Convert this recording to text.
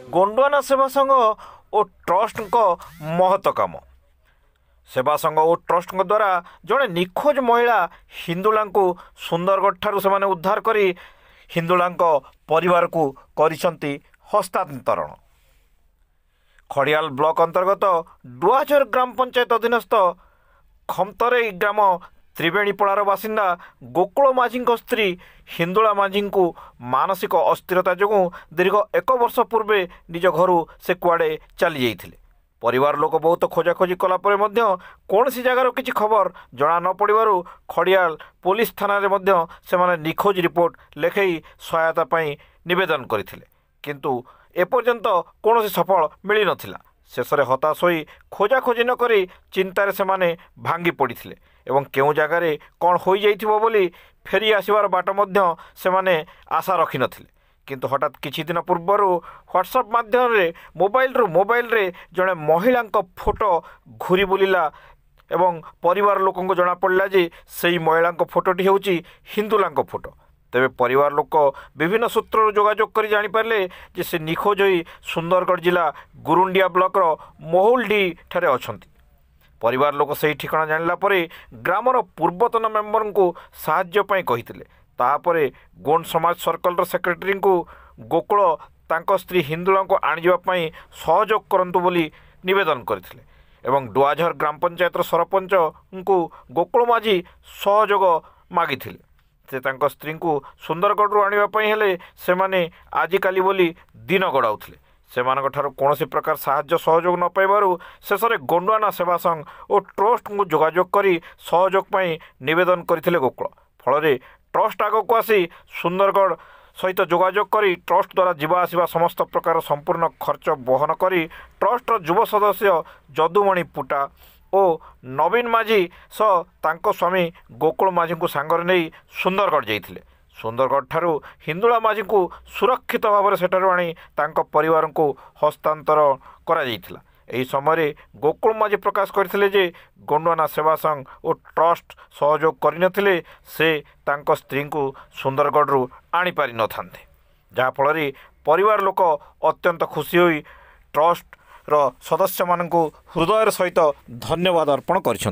गोंडवाना सेवा संघ और ट्रस्ट महत्व काम सेवा संघ और ट्रस्ट द्वारा जड़े निखोज महिला हिंदुला सुंदरगढ़ ठारू से उद्धार कर हिंदुला परिवार को करिसंती हस्तांतरण। खड़ियाल ब्लॉक अंतर्गत डुआझर ग्राम पंचायत अधीनस्थ खमतरे ग्राम त्रिवेणीपड़ार बासिंदा गोकुल माझी स्त्री हिंदुला माझी को मानसिक अस्थिरता जो दीर्घ 1 वर्ष पूर्वे निज घर से कुआड़े चली जाइथिले। परिवार लोक बहुत खोजाखोजी कलापर कौन सी जगार किसी खबर जना न पड़ू खड़ियाल पुलिस थाना से निखोज रिपोर्ट लेखई सहायता पाई निवेदन करथिले, किंतु एपर्यंत कौन सफल मिल नथिला। शेष में हताश हो खोजाखोजी नक चिंतार से भांगी पड़ते एवं केउ जगार कौन हो जाइथिबो बोली फेरी आसबार बाट से आशा रखी नथिले, किंतु हठात किछि दिन पूर्वर व्हाट्सएप माध्यम रे मोबाइल रे जड़े महिला फोटो घूरी बुलिला एवं परिवार लोक जना पड़ा जे से महिला फोटोटी होउची हिंदुला फोटो। तेबे परिवार लोक विभिन्न सूत्र जोगाजोग कर जानीपारे जे से निखोज होई सुंदरगढ़ जिला गुरुंडिया ब्लॉक मोहुलडी ठारे अछंती। परिवार लोक से ठिकाना जानिला परे ग्रामर पूर्वतन मेंबर को साहाय्य पाई कहिथिले। तापरे गोंड समाज सर्कल सेक्रेटरी को गोकुल तांको स्त्री हिंदुला को आनिबा पाई सहयोग करंतु बोली निवेदन करथिले एवं डुआझर ग्राम पंचायत सरपंच को गोकुल माझी सहयोग मागिथिले। से तांको स्त्री को सुंदरगढ़ आनिबा पाई हेले सेमाने आजिकाली बोली दिन गड़ाउथिले। सेमानक ठारू कौनसी प्रकार साहाय्य सहयोग न पाइबारु शेष में गोंडवाना सेवा संघ और ट्रस्ट को जोगाजोग करी सहयोग पाई निवेदन करथिले गोकुल। फल ट्रस्ट आग को आसी सुंदरगढ़ सहित जोगाजोग करी ट्रस्ट द्वारा जीवा आसवा समस्त प्रकार संपूर्ण खर्च बहन करी ट्रस्ट युव सदस्य जदुमणि पुटा और नवीन माझी सह तांको स्वामी गोकुल माझी को सांगर नहीं सुंदरगढ़ जाइथिले। सुंदरगढ़ ठारू हिंदुला माझी को सुरक्षित भाव में सेठारू आनी तांको परिवार को हस्तांतर करा जाइथिला। एही समय गोकुल माझी प्रकाश करथिले जे गोंडवाना सेवा संघ और ट्रस्ट सहयोग करनथिले से तांको स्त्री को सुंदरगढ़ रु आनी पारि नथान्ते, जहा फल परिवार लोक अत्यंत खुशी होई ट्रस्ट रो सदस्य मानकु हृदयर सहित धन्यवाद अर्पण करिसंते।